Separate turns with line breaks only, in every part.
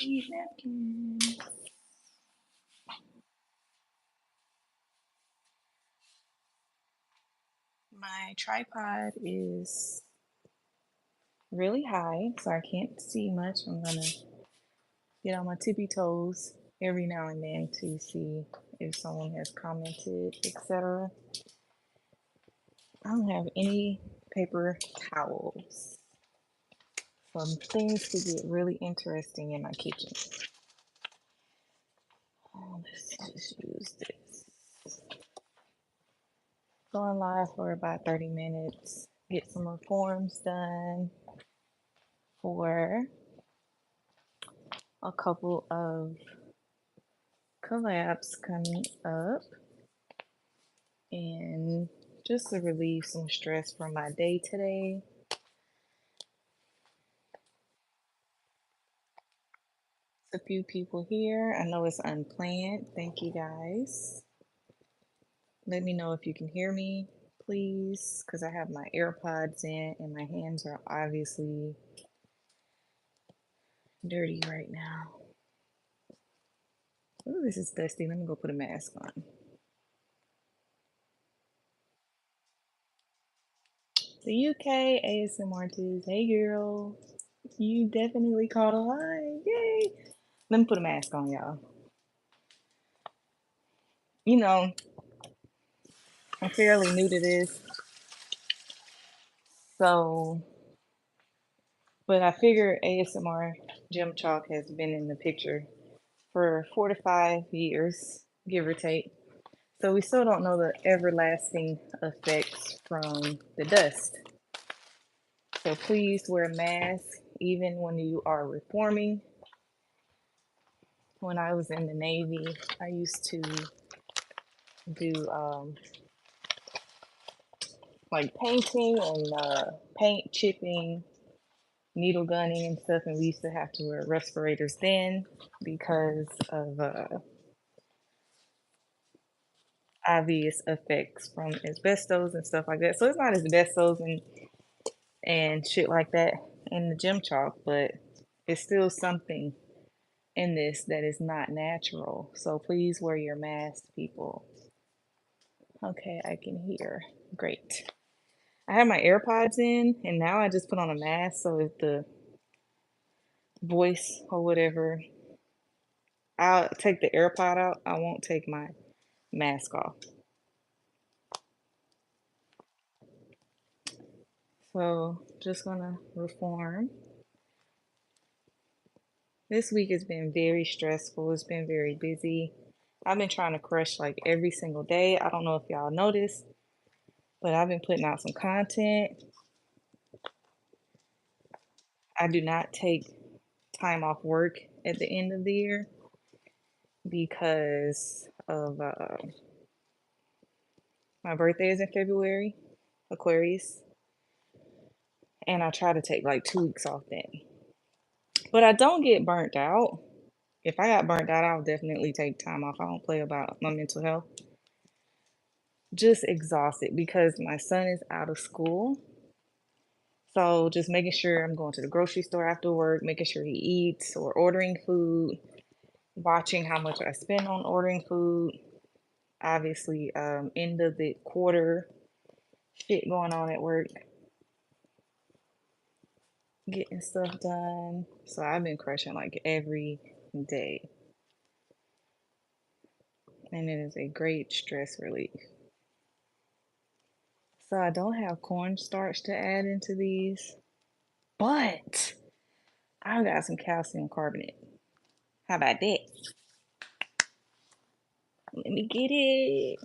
Need napkins. My tripod is really high, so I can't see much. I'm gonna get on my tippy toes every now and then to see if someone has commented, etc. I don't have any paper towels. Some things to get really interesting in my kitchen. Let's just use this. Going live for about 30 minutes. Get some reforms done for a couple of collabs coming up, and just to relieve some stress from my day today. A few people here. I know it's unplanned. Thank you guys. Let me know if you can hear me, please, because I have my AirPods in and my hands are obviously dirty right now. Ooh, this is dusty. Let me go put a mask on. The UK ASMR artist. Hey girl. You definitely caught a line. Yay. Let me put a mask on, y'all. You know, I'm fairly new to this. So, but I figure ASMR Jim Chalk has been in the picture for 4 to 5 years, give or take. So we still don't know the everlasting effects from the dust. So please wear a mask even when you are reforming. When I was in the Navy, I used to do like painting and paint chipping, needle gunning and stuff, and we used to have to wear respirators then because of obvious effects from asbestos and stuff like that. So it's not asbestos and shit like that in the gym chalk, but it's still something in this that is not natural. So please wear your mask, people. Okay, I can hear. Great. I have my AirPods in, and now I just put on a mask, so if the voice or whatever, I'll take the AirPod out. I won't take my mask off. So just gonna reform. This week has been very stressful. It's been very busy. I've been trying to crush like every single day. I don't know if y'all noticed, but I've been putting out some content. I do not take time off work at the end of the year because of my birthday is in February, Aquarius, and I try to take like 2 weeks off then. But I don't get burnt out. If I got burnt out, I'll definitely take time off. I don't play about my mental health. Just exhausted because my son is out of school. So just making sure I'm going to the grocery store after work, making sure he eats or ordering food, watching how much I spend on ordering food. Obviously, end of the quarter shit going on at work, getting stuff done. So I've been crushing like every day. And it is a great stress relief. So I don't have cornstarch to add into these, but I've got some calcium carbonate. How about that? Let me get it.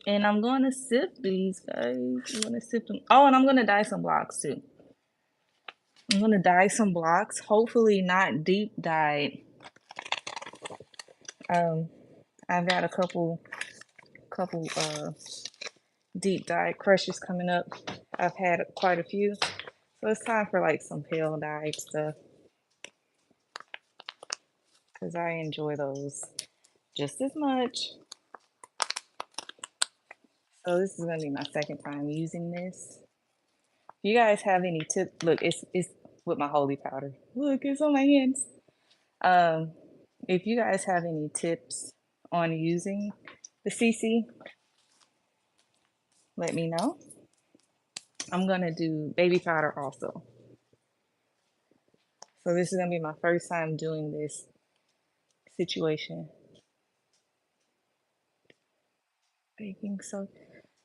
And I'm going to sift these, guys. I'm going to sift them. Oh, and I'm going to dye some blocks too. I'm going to dye some blocks. Hopefully not deep dyed. I've got a couple deep dye crushes coming up. I've had quite a few. So it's time for like some pale dye stuff. Because I enjoy those just as much. So this is going to be my second time using this. If you guys have any tips, look, it's with my holy powder. Look, it's on my hands. Um, if you guys have any tips on using the CC, let me know. I'm gonna do baby powder also. So this is gonna be my first time doing this situation. Baking soda.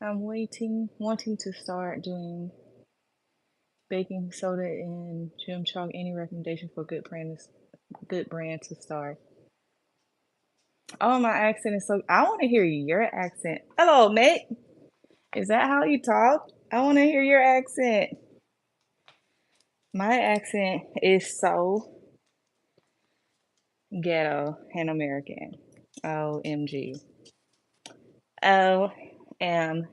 I'm wanting to start doing baking soda and gym chalk. Any recommendation for good brand to start? Oh, my accent is so. I want to hear your accent. Hello, mate. Is that how you talk? I want to hear your accent. My accent is so ghetto and American. OMG. OMG.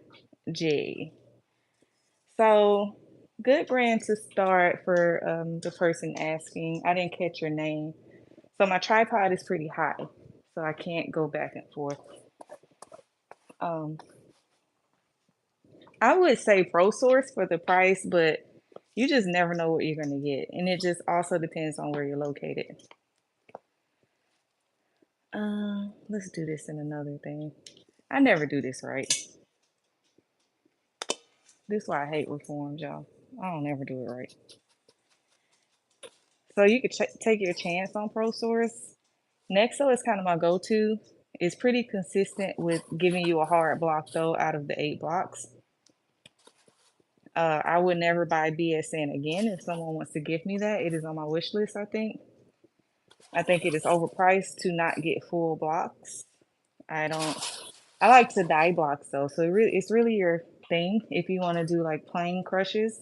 So, good brand to start for the person asking. I didn't catch your name. So, my tripod is pretty high, so I can't go back and forth. Um, I would say Pro Source for the price, but you just never know what you're going to get. And it just also depends on where you're located. Let's do this in another thing. I never do this right. This is why I hate reforms, y'all. I don't ever do it right. So you could take your chance on Pro Source. Nexo is kind of my go-to. It's pretty consistent with giving you a hard block though out of the 8 blocks. I would never buy BSN again. If someone wants to give me that, it is on my wish list, I think. I think it is overpriced to not get full blocks. I don't, I like to die blocks though. So it's really your thing. If you want to do like plain crushes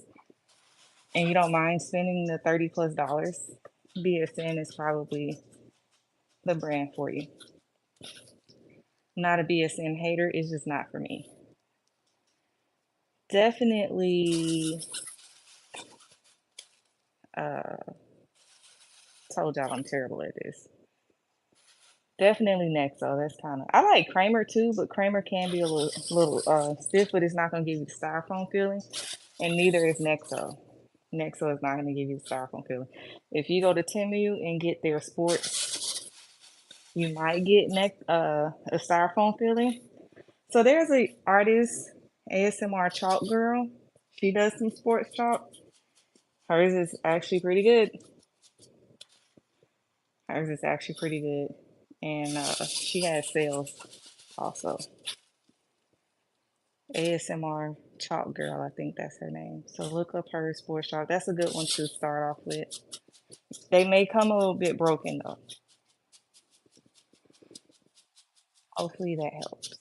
and you don't mind spending the $30+, BSN is probably the brand for you. Not a BSN hater, it's just not for me. Definitely told y'all I'm terrible at this. Definitely Nexo. That's kind of I like Kramer too, but Kramer can be a little stiff, but it's not gonna give you the styrofoam feeling. And neither is Nexo. Nexo is not gonna give you the styrofoam feeling. If you go to Temu and get their sports, you might get a styrofoam feeling. So there's a artist, ASMR Chalk Girl. She does some sports chalk. Hers is actually pretty good. Hers is actually pretty good. And she has sales also. ASMR Chalk Girl, I think that's her name. So look up her sports chalk. That's a good one to start off with. They may come a little bit broken though. Hopefully that helps.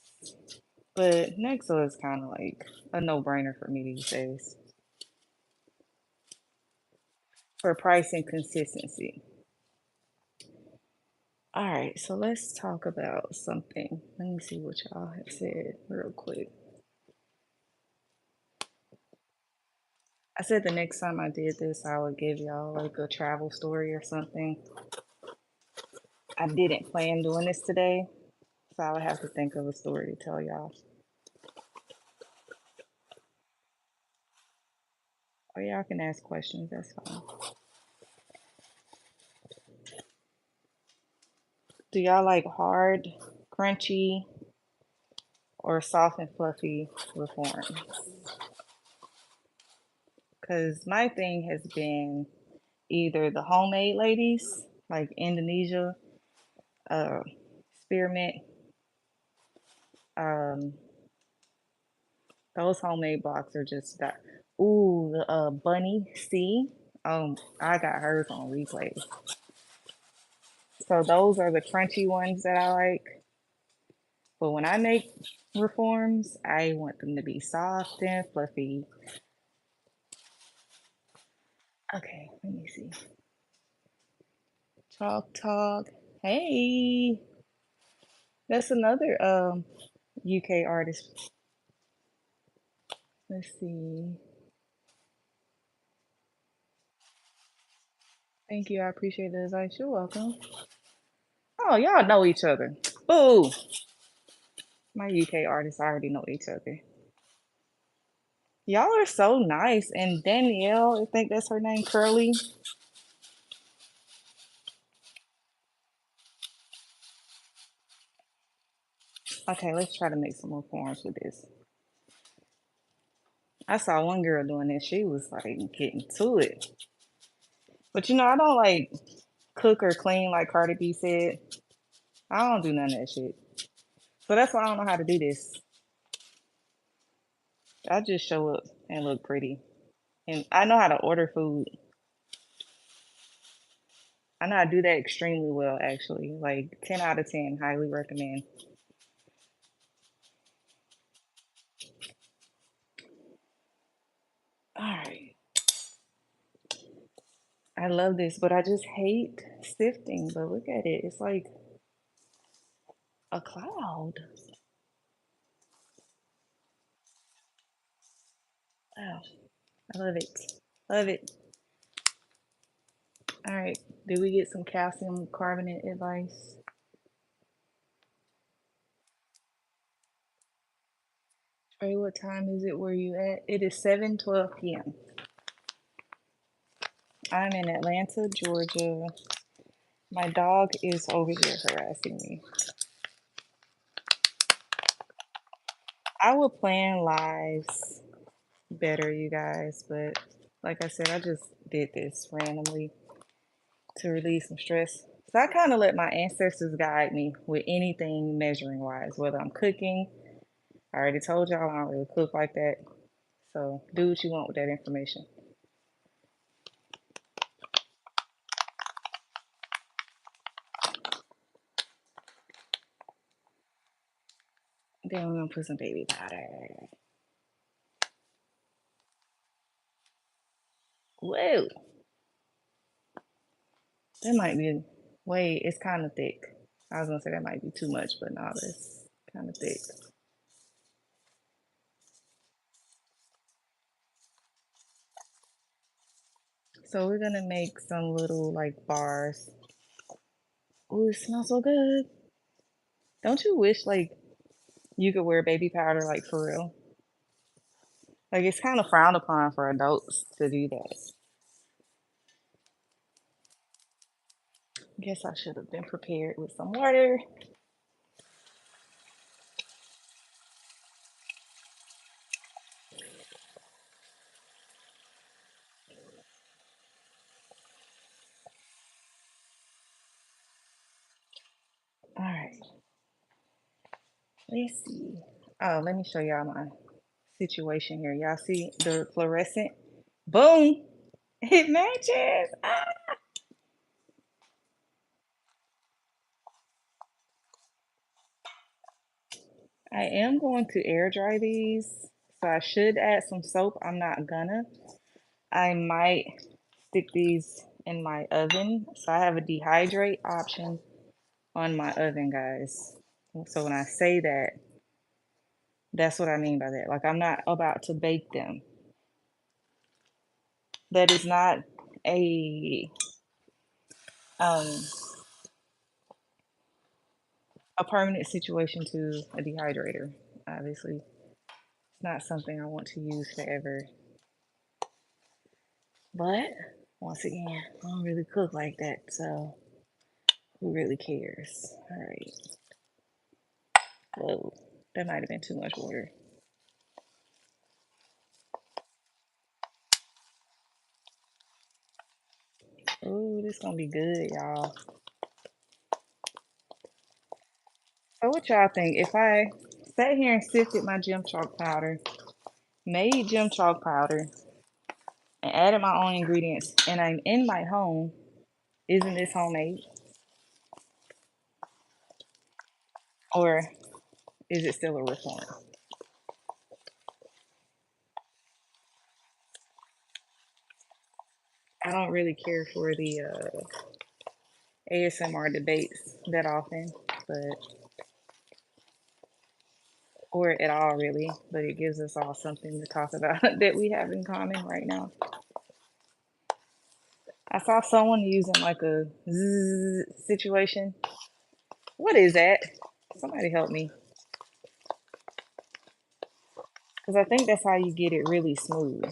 But Nexo is kind of like a no-brainer for me these days for price and consistency. All right, so let's talk about something. Let me see what y'all have said real quick. I said the next time I did this, I would give y'all like a travel story or something. I didn't plan doing this today, so I would have to think of a story to tell y'all. Or y'all can ask questions, that's fine. Do y'all like hard, crunchy, or soft and fluffy reforms? Because my thing has been either the homemade ladies, like Indonesia, uh, spearmint, um, those homemade blocks are just that. Ooh, the bunny C. I got hers on replay. So those are the crunchy ones that I like. But when I make reforms, I want them to be soft and fluffy. Okay, let me see. Chalk Talk. Hey, that's another UK artist. Let's see. Thank you. I appreciate the advice. You're welcome. Oh, y'all know each other. Boo. My UK artists already know each other. Y'all are so nice. And Danielle, I think that's her name, Curly. Okay, let's try to make some more forms with this. I saw one girl doing this. She was like getting to it. But you know, I don't like cook or clean like Cardi B said. I don't do none of that shit. So that's why I don't know how to do this. I just show up and look pretty. And I know how to order food. I know how to do that extremely well, actually. Like 10 out of 10, highly recommend. All right. I love this, but I just hate sifting. But look at it. It's like a cloud. Wow. I love it. Love it. All right. Did we get some calcium carbonate advice? Trey, what time is it where you at? It is 7:12 p.m. I'm in Atlanta, Georgia. My dog is over here harassing me. I would plan lives better, you guys, but like I said, I just did this randomly to release some stress. So I kind of let my ancestors guide me with anything measuring wise, whether I'm cooking. I already told y'all I don't really cook like that. So do what you want with that information. Then we're gonna put some baby powder. Whoa, that might be. Wait, it's kind of thick. I was gonna say that might be too much, but no, it's kind of thick. So we're gonna make some little like bars. Ooh, it smells so good. Don't you wish like you could wear baby powder like for real? Like it's kind of frowned upon for adults to do that. Guess I should have been prepared with some water. All right, let's see. Oh, let me show y'all my situation here. Y'all see the fluorescent? Boom! It matches. Ah! I am going to air dry these, so I should add some soap. I'm not gonna. I might stick these in my oven. So I have a dehydrate option on my oven, guys. So when I say that, that's what I mean by that. Like I'm not about to bake them. That is not a um a permanent situation to a dehydrator. Obviously, it's not something I want to use forever. But once again, I don't really cook like that, so who really cares? All right. Whoa, that might have been too much water. Ooh, this gonna be good, y'all. So what y'all think? If I sat here and sifted my gym chalk powder, made gym chalk powder, and added my own ingredients, and I'm in my home, isn't this homemade? Or is it still a reform? I don't really care for the ASMR debates that often, but or at all really, but it gives us all something to talk about that we have in common right now. I saw someone using like a zzz situation. What is that? Somebody help me. Because I think that's how you get it really smooth,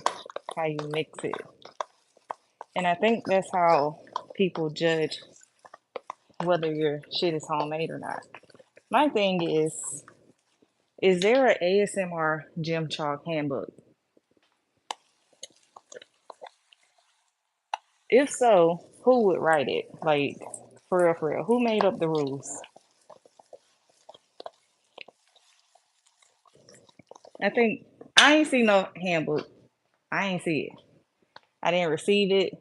how you mix it. And I think that's how people judge whether your shit is homemade or not. My thing is, Is there an ASMR gym chalk handbook? If so, who would write it? Like, for real. Who made up the rules? I think I ain't see no handbook. I ain't see it. I didn't receive it.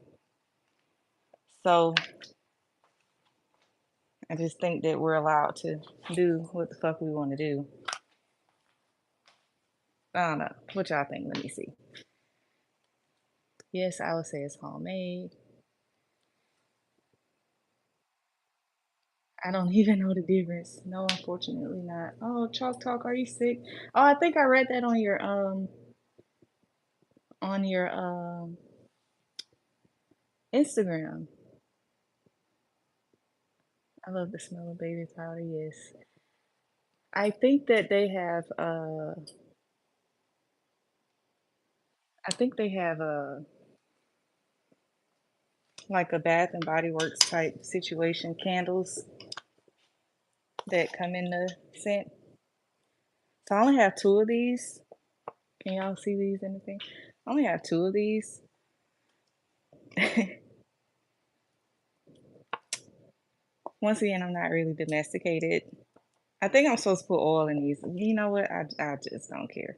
So I just think that we're allowed to do what the fuck we want to do. I don't know. What y'all think? Let me see. Yes, I would say it's homemade. I don't even know the difference. No, unfortunately not. Oh, Chalk Talk, are you sick? Oh, I think I read that on your Instagram. I love the smell of baby powder, yes. I think that they have I think they have like a Bath and Body Works type situation candles that come in the scent. So I only have two of these. Can y'all see these anything? I only have two of these. Once again, I'm not really domesticated. I think I'm supposed to put oil in these. You know what? I just don't care.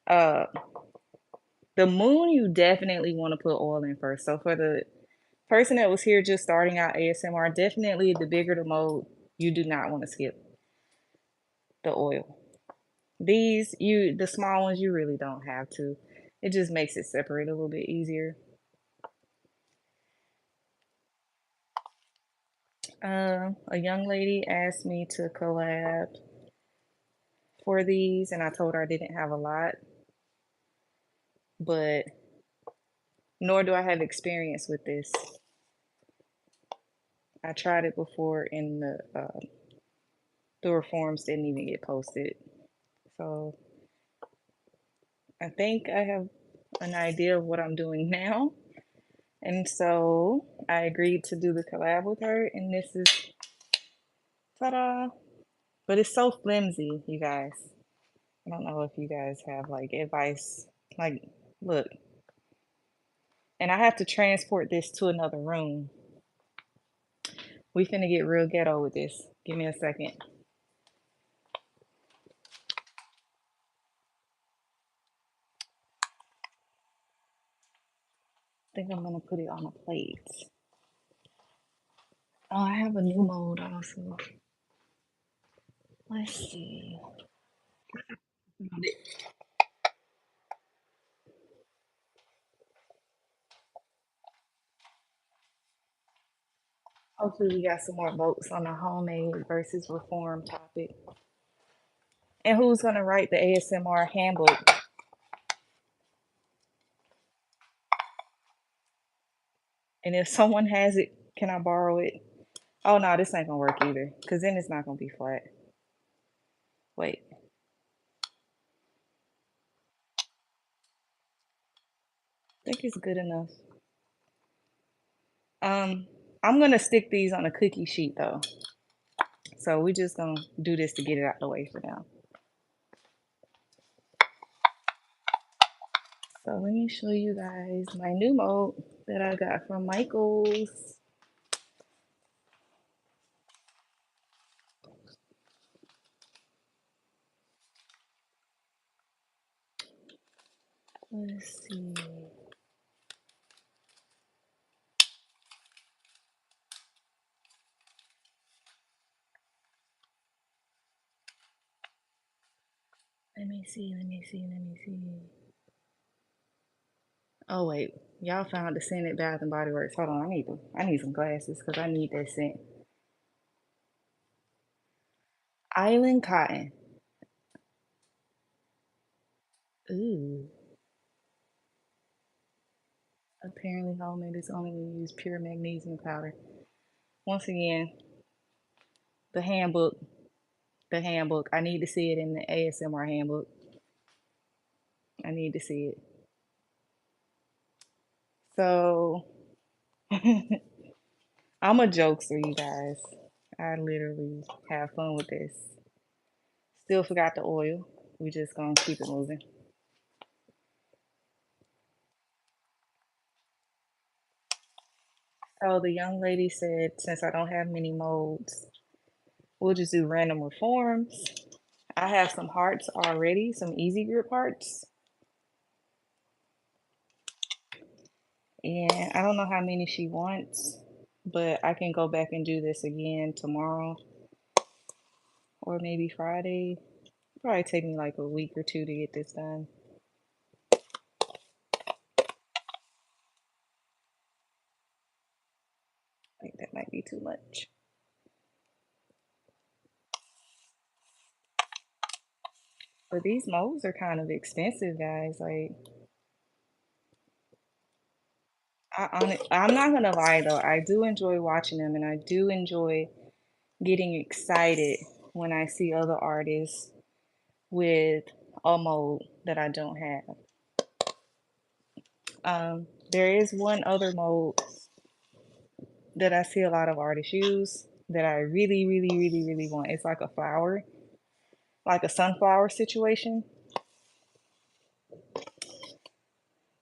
Uh, the moon, you definitely want to put oil in first. So for the person that was here just starting out ASMR, definitely the bigger the mode, you do not want to skip the oil. The small ones, you really don't have to. It just makes it separate a little bit easier. A young lady asked me to collab for these, and I told her I didn't have a lot, but nor do I have experience with this. I tried it before, and the reforms didn't even get posted. So I think I have an idea of what I'm doing now. And so I agreed to do the collab with her, and this is ta-da! But it's so flimsy, you guys. I don't know if you guys have like advice. Like, look, and I have to transport this to another room. We finna get real ghetto with this. Give me a second. I think I'm gonna put it on a plate. Oh, I have a new mode also. Let's see. Hopefully, we got some more votes on the homemade versus reform topic. And who's gonna write the ASMR handbook? And if someone has it, can I borrow it? Oh no, this ain't gonna work either, because then it's not gonna be flat. Wait. I think it's good enough. Um, I'm gonna stick these on a cookie sheet though. So we just gonna do this to get it out the way for now. So let me show you guys my new mode that I got from Michaels. Let's see. Let me see, let me see, let me see. Oh wait, y'all found the scented Bath and Body Works. Hold on, I need some glasses because I need that scent. Island Cotton. Ooh. Apparently homemade is only when you use pure magnesium powder. Once again, the handbook, the handbook. I need to see it in the ASMR handbook. I need to see it. So I'm a jokester, you guys. I literally have fun with this. Still forgot the oil. We just gonna keep it moving. So the young lady said, since I don't have many molds, we'll just do random reforms. I have some hearts already, some easy grip hearts. And I don't know how many she wants, but I can go back and do this again tomorrow or maybe Friday. Probably take me like a week or two to get this done. I think that might be too much. But these molds are kind of expensive, guys. Like, I'm not gonna lie though, I do enjoy watching them, and I do enjoy getting excited when I see other artists with a mold that I don't have. There is one other mold that I see a lot of artists use that I really, really, really, really want. It's like a flower, like a sunflower situation,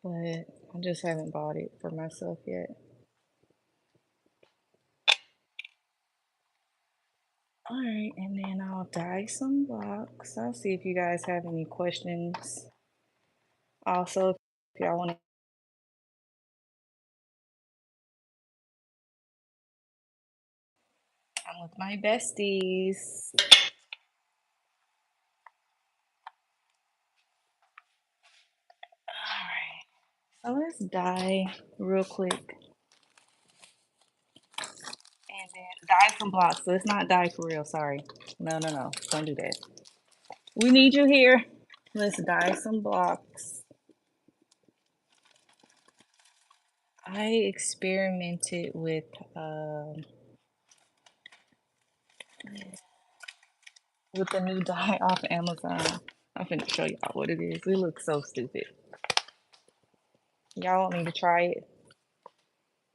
but I just haven't bought it for myself yet. All right, and then I'll dye some blocks. I'll see if you guys have any questions. Also, if y'all want to, I'm with my besties. All right, so let's dye real quick. And then dye some blocks. Let's not dye for real. Sorry. No, no, no. Don't do that. We need you here. Let's dye some blocks. I experimented with the new dye off Amazon. I'm finna show y'all what it is. It looks so stupid. Y'all want me to try it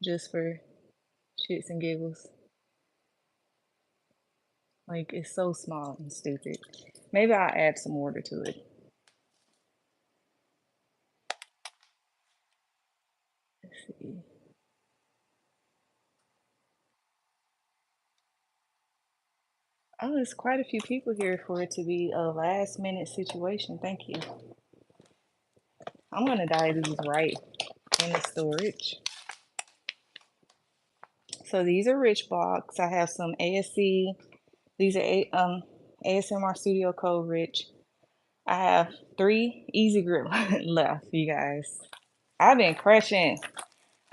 just for shits and giggles? Like, it's so small and stupid. Maybe I'll add some water to it. Let's see. Oh, there's quite a few people here for it to be a last minute situation. Thank you. I'm gonna dye these right in the storage. So these are rich blocks. I have some ASC. These are ASMR Studio Code Rich. I have 3 Easy Grip left, you guys. I've been crushing.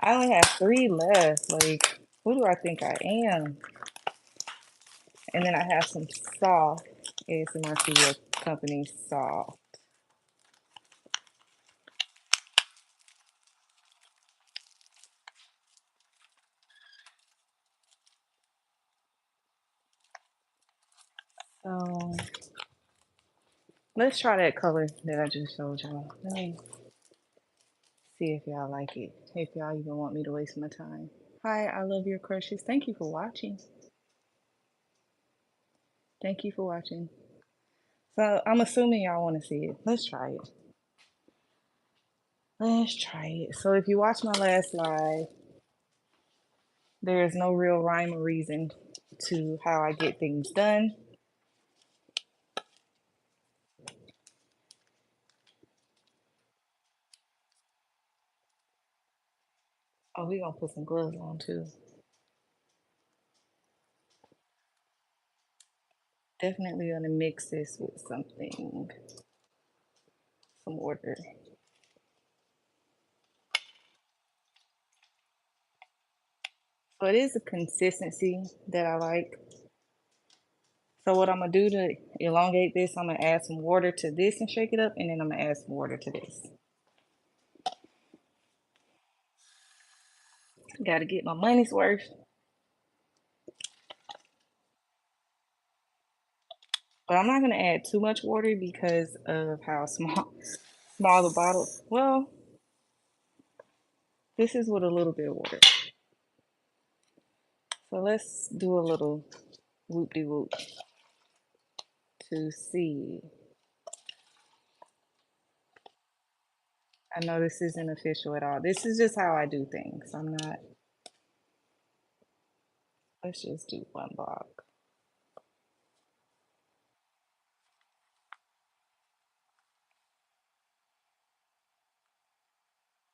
I only have 3 left. Like, who do I think I am? And then I have some soft ASMR Studio Company soft. So let's try that color that I just showed y'all. Let me see if y'all like it. If y'all even want me to waste my time. Hi, I love your crushes. Thank you for watching. Thank you for watching. So I'm assuming y'all want to see it. Let's try it. Let's try it. So if you watch my last live, there is no real rhyme or reason to how I get things done. Oh, we gonna put some gloves on too. Definitely gonna mix this with something, some water. So it is a consistency that I like. So what I'm gonna do to elongate this, I'm gonna add some water to this and shake it up, and then I'm gonna add some water to this. Gotta get my money's worth. But I'm not gonna add too much water because of how small the bottle. Well, this is with a little bit of water. So let's do a little whoop de whoop. to see. I know this isn't official at all. This is just how I do things. I'm not, let's just do one block.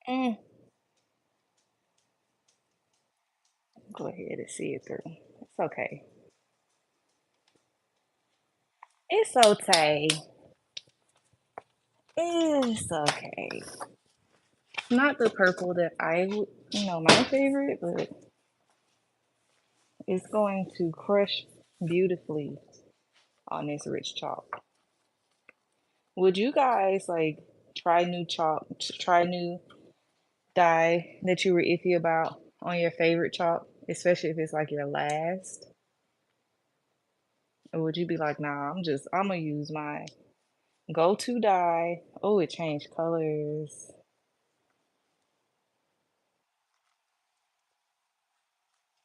Mm, go ahead and see it through. It's okay. It's okay. It's okay. Not the purple that I would, my favorite, but it's going to crush beautifully on this rich chalk. Would you guys like try new chalk, try new dye that you were iffy about on your favorite chalk, especially if it's like your last? Or would you be like, nah, I'm gonna use my go-to dye. Oh, it changed colors.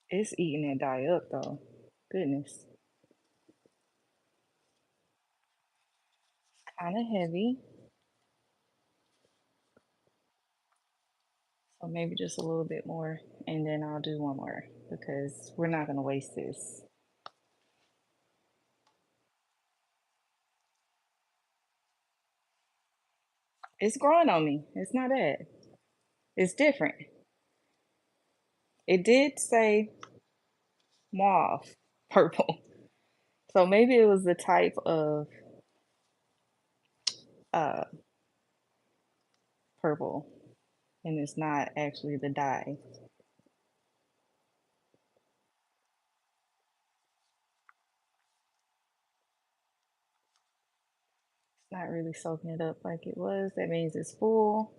It's eating that dye up though. Goodness. Kind of heavy. So maybe just a little bit more, and then I'll do one more because we're not gonna waste this. It's growing on me. It's not bad. It's different. It did say mauve, purple. So maybe it was the type of uh, purple, and it's not actually the dye. It's not really soaking it up like it was. That means it's full.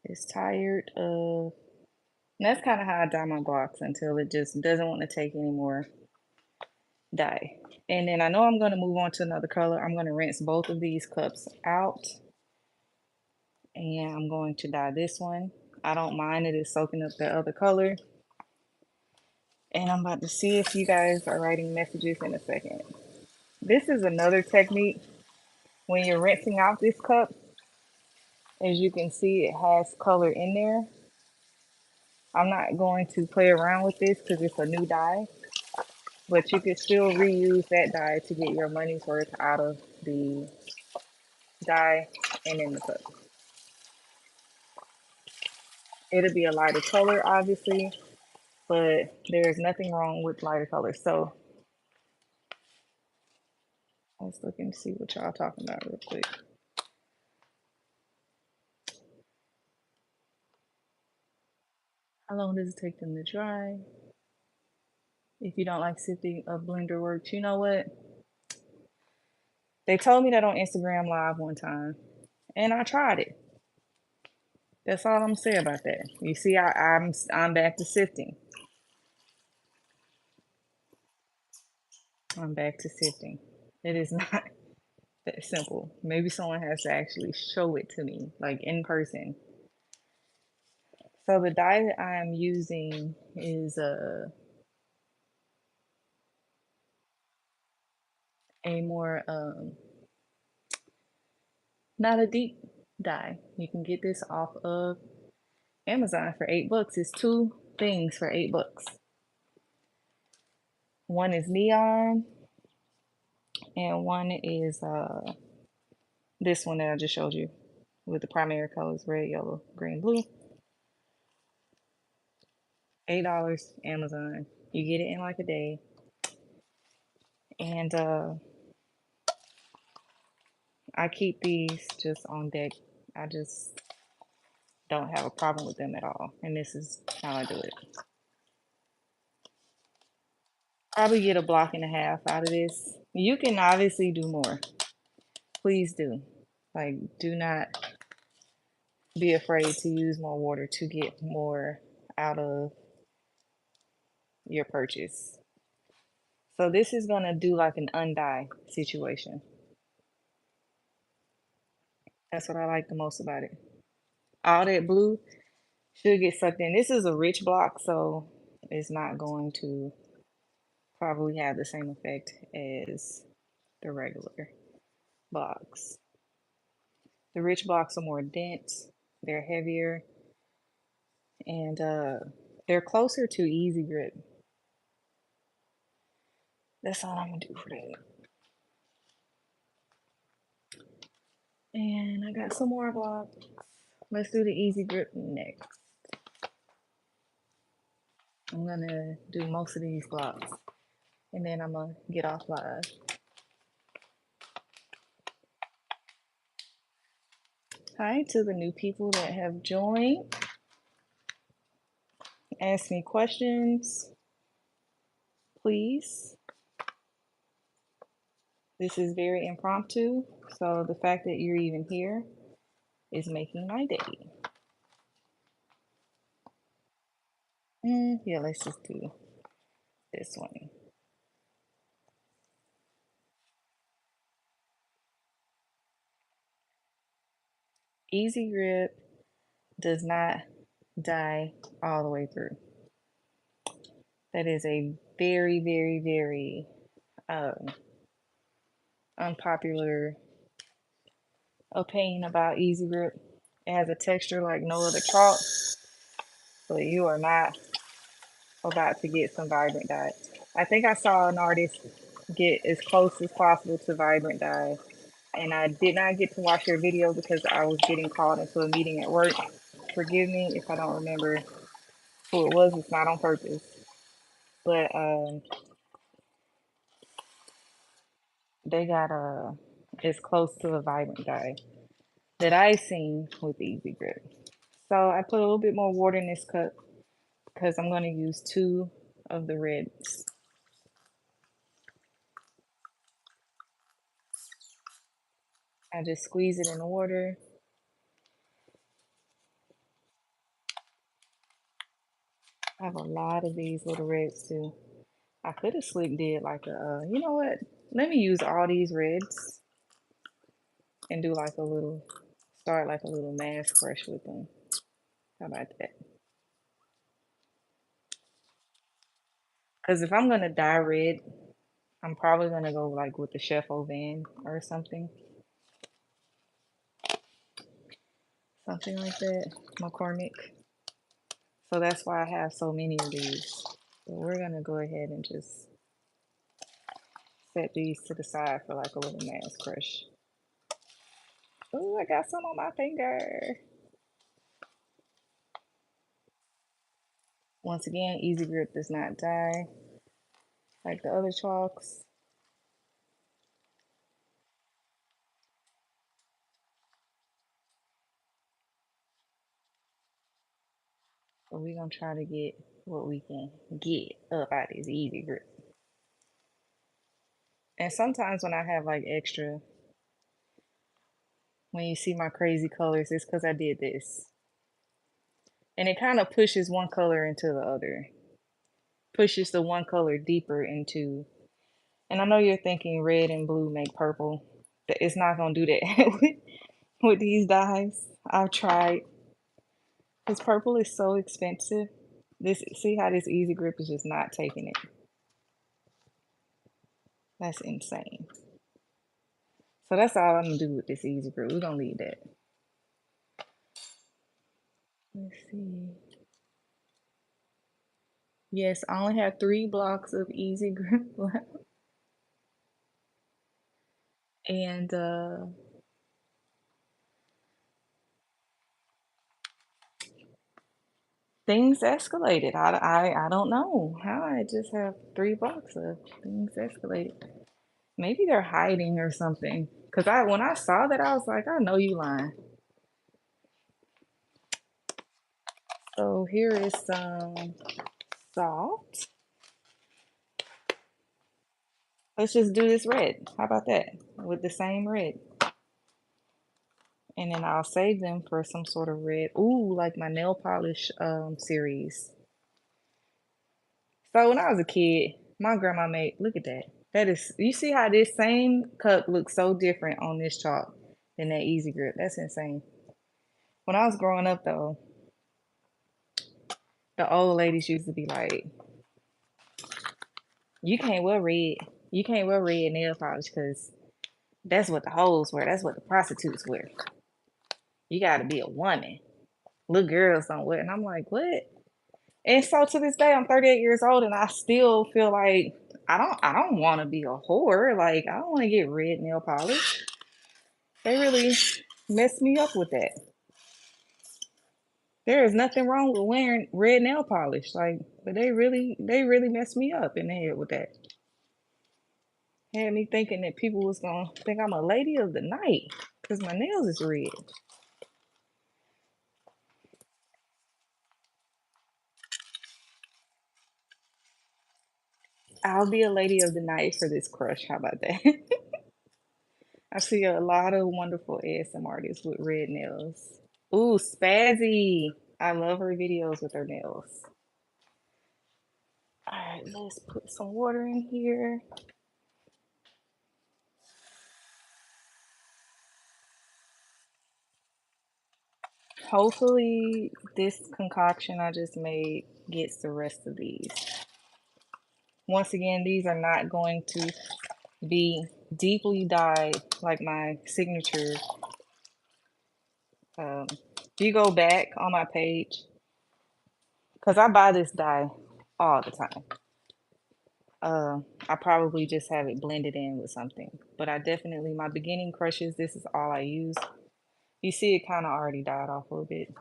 It's tired of. And that's kind of how I dye my blocks until it just doesn't want to take any more dye. And then I know I'm going to move on to another color. I'm going to rinse both of these cups out, and I'm going to dye this one. I don't mind it is soaking up the other color. And I'm about to see if you guys are writing messages in a second. This is another technique when you're rinsing out this cup. As you can see, it has color in there. I'm not going to play around with this because it's a new dye, but you can still reuse that dye to get your money's worth out of the dye and in the cup. It'll be a lighter color, obviously, but there's nothing wrong with lighter colors. So let's look and see what y'all talking about real quick. How long does it take them to dry? If you don't like sifting of blender works, you know what? They told me that on Instagram Live one time, and I tried it. That's all I'm gonna say about that. You see, I'm back to sifting. I'm back to sifting. It is not that simple. Maybe someone has to actually show it to me, like in person. So the dye that I'm using is a more not a deep dye. You can get this off of Amazon for $8. It's two things for $8. One is neon, and one is this one that I just showed you with the primary colors red, yellow, green, blue. $8 Amazon. You get it in like a day. And I keep these just on deck. I just don't have a problem with them at all. And this is how I do it. Probably get a block and a half out of this. You can obviously do more. Please do. Like, do not be afraid to use more water to get more out of your purchase. So this is gonna do like an undye situation. That's what I like the most about it. All that blue should get sucked in. This is a rich block, so it's not going to probably have the same effect as the regular blocks. The rich blocks are more dense, they're heavier, and they're closer to easy grip. That's all I'm gonna do for that. And I got some more blocks. Let's do the easy grip next. I'm gonna do most of these blocks and then I'm gonna get off live. Hi to the new people that have joined. Ask me questions, please. This is very impromptu, so the fact that you're even here is making my day. Yeah, let's just do this one. Easy grip does not die all the way through. That is a very, very, very unpopular opinion about easy grip. It has a texture like no other chalk, but you are not about to get some vibrant dye. I think I saw an artist get as close as possible to vibrant dye, and I did not get to watch their video because I was getting called into a meeting at work. Forgive me if I don't remember who it was. It's not on purpose, but they got as close to a vibrant dye that I seen with Easy Grip. So I put a little bit more water in this cup because I'm going to use 2 of the reds. I just squeeze it in the water. I have a lot of these little reds too. I could have slick did like a, you know what? Let me use all these reds and do like a little, start like a little mask brush with them. How about that? Because if I'm going to dye red, I'm probably going to go like with the Chef Ovan or something. Something like that, McCormick. So that's why I have so many of these. So we're gonna go ahead and just set these to the side for like a little mask crush. Oh, I got some on my finger. Once again, Easy Grip does not die like the other chalks. So we're gonna try to get what we can get up out of this Easy Grip. And sometimes when I have like extra, when you see my crazy colors, it's because I did this. And it kind of pushes one color into the other. Pushes the one color deeper into, and I know you're thinking red and blue make purple, but it's not gonna do that with these dyes. I've tried, because purple is so expensive. This, see how this Easy Grip is just not taking it. That's insane. So that's all I'm gonna do with this Easy Grip. We're gonna leave that. Let's see. Yes, I only have 3 blocks of Easy Grip left. And things escalated. I don't know how I just have 3 blocks of things escalated. Maybe they're hiding or something. Cause when I saw that, I was like, I know you lying. So here is some salt. Let's just do this red. How about that? With the same red. And then I'll save them for some sort of red. Ooh, like my nail polish series. So when I was a kid, my grandma made, look at that. That is, you see how this same cup looks so different on this chalk than that Easy Grip. That's insane. When I was growing up though, the old ladies used to be like, You can't wear red. You can't wear red nail polish because that's what the hoes wear. That's what the prostitutes wear. You got to be a woman. Little girls don't wear. And I'm like, what? And so to this day, I'm 38 years old, and I still feel like I don't want to be a whore. Like I don't want to get red nail polish. They really messed me up with that. There is nothing wrong with wearing red nail polish, like, but they really messed me up in the head with that. Had me thinking that people was gonna think I'm a lady of the night because my nails is red. I'll be a lady of the night for this crush. How about that? I see a lot of wonderful ASM artists with red nails. Ooh, Spazzy. I love her videos with her nails. All right, let's put some water in here. Hopefully, this concoction I just made gets the rest of these. Once again, these are not going to be deeply dyed like my signature. If you go back on my page, because I buy this dye all the time. I probably just have it blended in with something, but I definitely, my beginning crushes, this is all I use. You see it kind of already died off a little bit.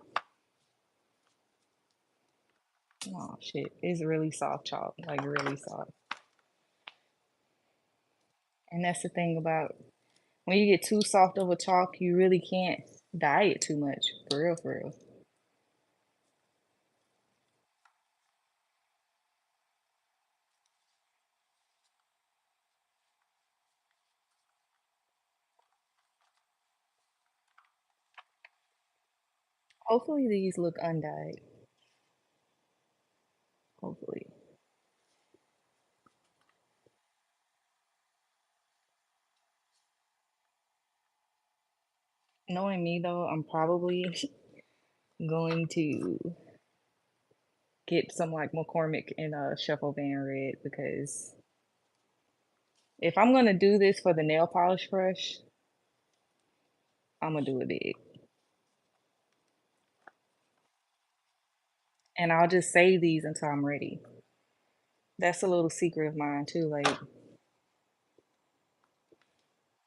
Oh shit, it's really soft chalk, like really soft. And that's the thing about when you get too soft of a chalk, you really can't dye it too much. For real, for real. Hopefully these look undyed. Hopefully. Knowing me though, I'm probably going to get some like McCormick and Shuffle Van Red because if I'm gonna do this for the nail polish brush, I'm gonna do it big. And I'll just save these until I'm ready. That's a little secret of mine too. Like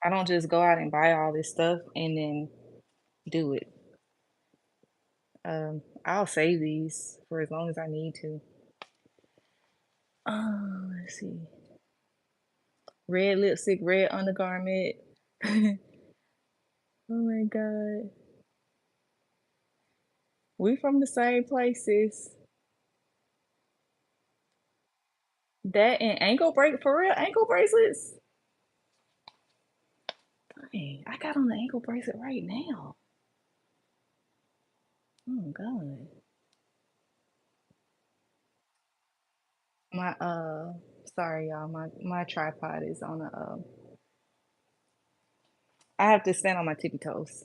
I don't just go out and buy all this stuff and then do it. I'll save these for as long as I need to. Let's see. Red lipstick, red undergarment. Oh my god. We from the same places. That and ankle break for real, ankle bracelets. Dang, I got on the ankle bracelet right now. Oh god. My sorry y'all, my tripod is on a I have to stand on my tippy toes.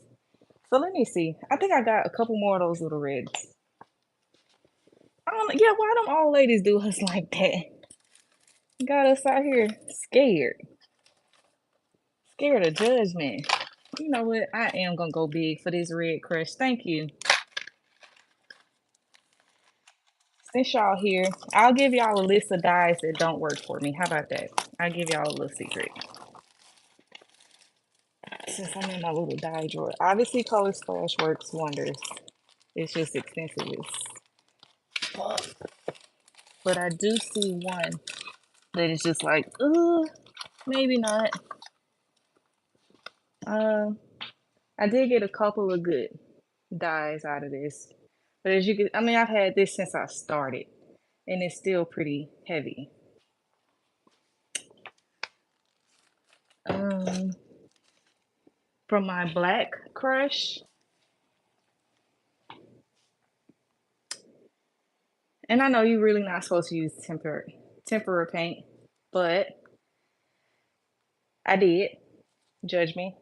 So let me see. I think I got a couple more of those little reds. I don't know. Yeah, why them old ladies do us like that? Got us out here scared. Scared of judgment. You know what? I am gonna go big for this red crush. Thank you. Since y'all here, I'll give y'all a list of dyes that don't work for me. How about that? I'll give y'all a little secret. Since I'm in my little dye drawer. Obviously, Color Splash works wonders. It's just expensive as fuck. But I do see one that is just like, maybe not. Uh, I did get a couple of good dyes out of this. But as you can, I mean, I've had this since I started, and it's still pretty heavy. Um, from my Black Crush, and I know you're really not supposed to use tempera paint, but I did. Judge me.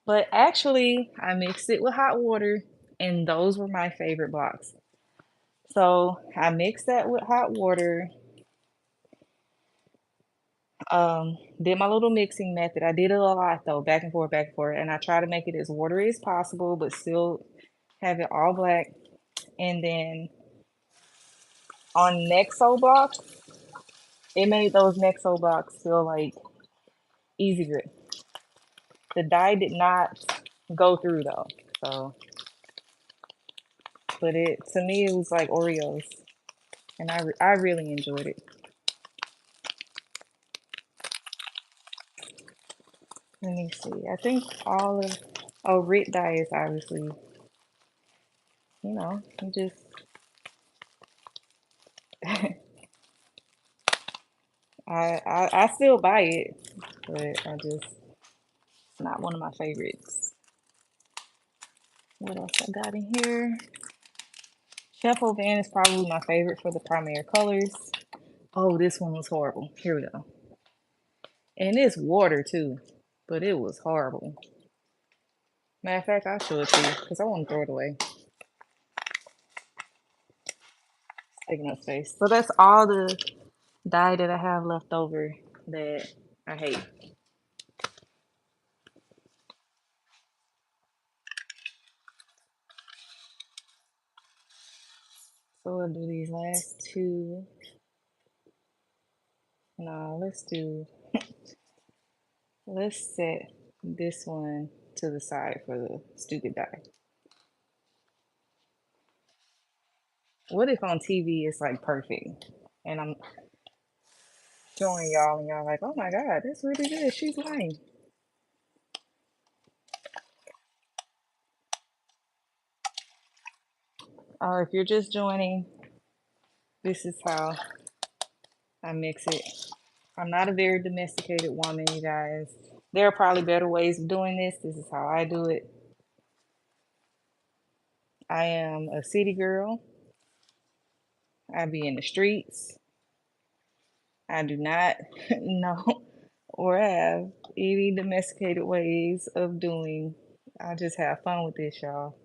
But actually, I mixed it with hot water, and those were my favorite blocks. So I mixed that with hot water, Did my little mixing method. I did it a lot though, back and forth, and I try to make it as watery as possible, but still have it all black. And then on Nexo blocks, it made those Nexo blocks feel like easy grip. The dye did not go through though, so but it to me it was like Oreos, and I really enjoyed it. Let me see. I think all of Rit dye is obviously, you just I still buy it, but it's not one of my favorites. What else I got in here? Chef Van is probably my favorite for the primary colors. Oh, this one was horrible. Here we go. And it's water too, but it was horrible. Matter of fact, I'll show it to you because I want to throw it away. It's taking up space. So that's all the dye that I have left over that I hate. So we'll do these last two. No, let's set this one to the side for the stupid dye. What if on TV it's like perfect and I'm showing y'all and y'all like, oh my God, that's really good. She's lying. If you're just joining, this is how I mix it. I'm not a very domesticated woman, you guys. There are probably better ways of doing this. This is how I do it. I am a city girl. I be in the streets. I do not know or have any domesticated ways of doing. I just have fun with this, y'all.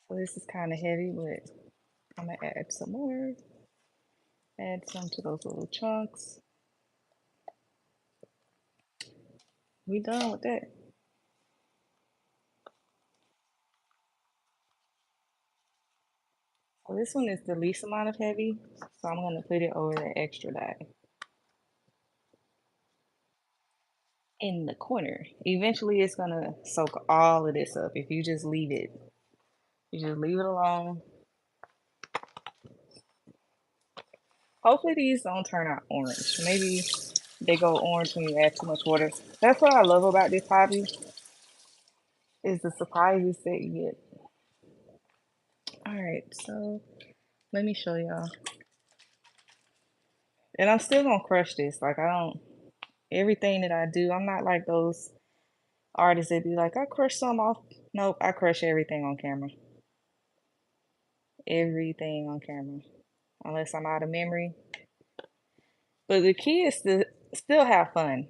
So this is kind of heavy, but I'm gonna add some more. Add some to those little chunks. We done with that. So this one is the least amount of heavy, so I'm gonna put it over the extra dye in the corner. Eventually it's gonna soak all of this up if you just leave it. You just leave it alone. Hopefully these don't turn out orange. Maybe they go orange when you add too much water. That's what I love about this hobby is the surprises that you get. All right, so let me show y'all. And I'm still gonna crush this. Like I don't everything that I do, I'm not like those artists that be like, I crush some off. Nope, I crush everything on camera. Everything on camera. Unless I'm out of memory. But the key is to still have fun.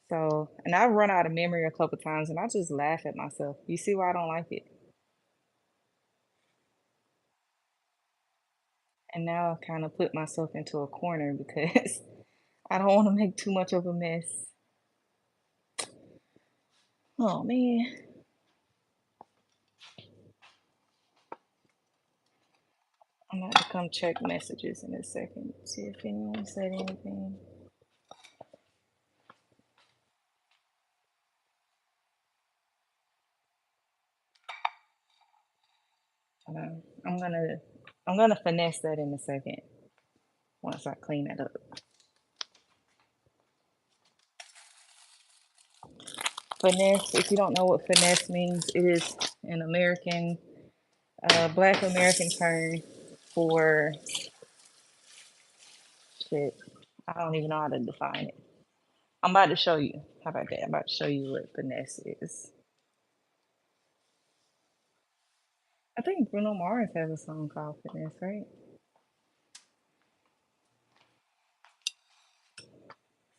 So, and I've run out of memory a couple times and I just laugh at myself. You see why I don't like it? And now I've kind of put myself into a corner because I don't want to make too much of a mess. Oh man. I'm gonna come check messages in a second, see if anyone said anything. I'm gonna finesse that in a second once I clean that up. Finesse, if you don't know what finesse means, it is an American, Black American term for shit. I don't even know how to define it. I'm about to show you. How about that? I'm about to show you what finesse is. I think Bruno Mars has a song called Finesse, right?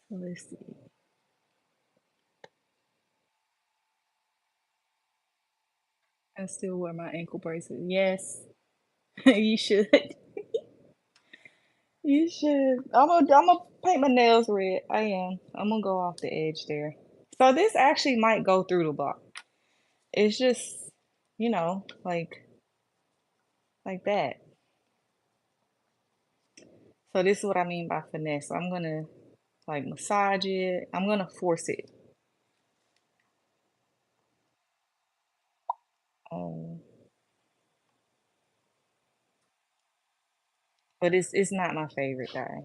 So let's see. I still wear my ankle bracelet. Yes, you should. You should. I'm gonna paint my nails red. I am. I'm gonna go off the edge there. So this actually might go through the block. It's just, like that. So this is what I mean by finesse. I'm gonna like massage it. I'm gonna force it. Um, but it's not my favorite dye.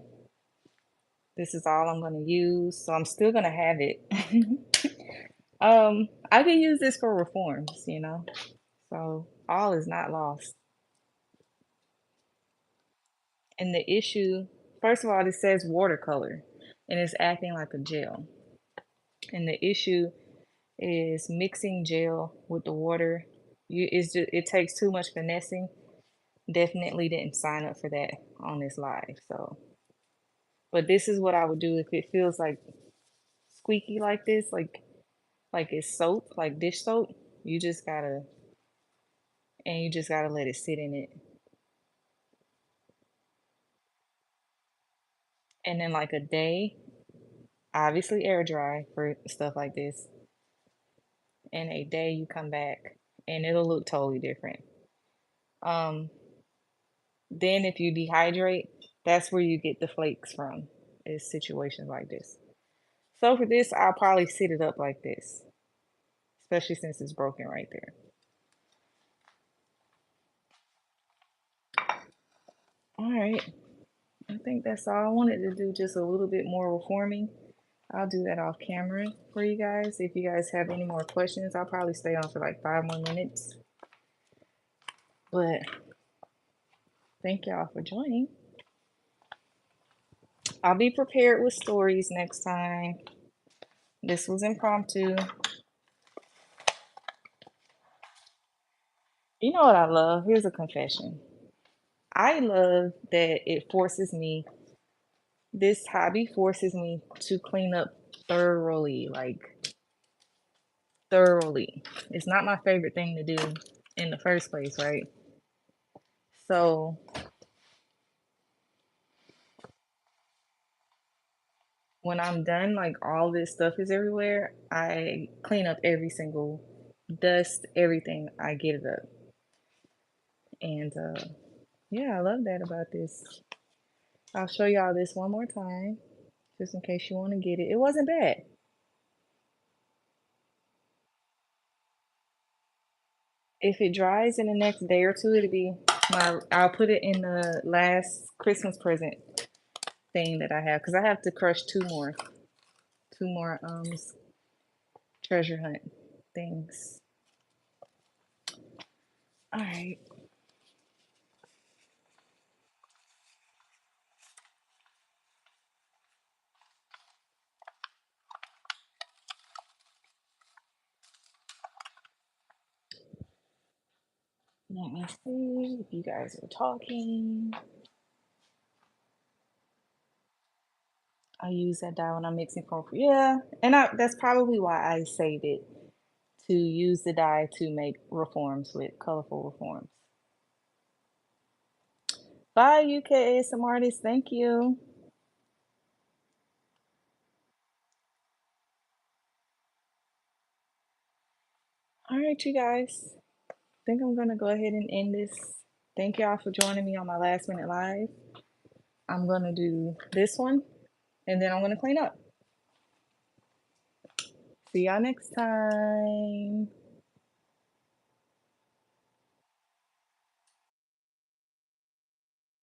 This is all I'm gonna use, so I'm still gonna have it. I can use this for reforms. So all is not lost. And the issue, first of all, it says watercolor and it's acting like a gel. And the issue is mixing gel with the water. It takes too much finessing. Definitely didn't sign up for that on this live. So, but this is what I would do if it feels like squeaky like this, like it's soap, like dish soap. You just gotta you just gotta let it sit in it. And then like a day, obviously air dry for stuff like this. And a day you come back and it'll look totally different. Um, then if you dehydrate, that's where you get the flakes from, is situations like this. So for this, I'll probably sit it up like this, especially since it's broken right there. All right, I think that's all. I wanted to do just a little bit more reforming. I'll do that off camera for you guys. If you guys have any more questions, I'll probably stay on for like 5 more minutes. But thank y'all for joining. I'll be prepared with stories next time. This was impromptu. You know what I love? Here's a confession. I love that this hobby forces me to clean up thoroughly, like thoroughly. It's not my favorite thing to do in the first place, right? So when I'm done, like all this stuff is everywhere, I clean up every single dust, everything, I get it up. And yeah, I love that about this. I'll show y'all this one more time, just in case you want to get it. It wasn't bad. If it dries in the next day or two, I'll put it in the last Christmas present thing that I have, because I have to crush two more treasure hunt things. All right. Let me see if you guys are talking. I use that dye when I'm mixing for, yeah, and that's probably why I saved it, to use the dye to make reforms with, colorful reforms. Bye, UK ASM artist. Thank you. All right, you guys. I think I'm gonna go ahead and end this. Thank y'all for joining me on my last minute live. I'm gonna do this one and then I'm gonna clean up. See y'all next time.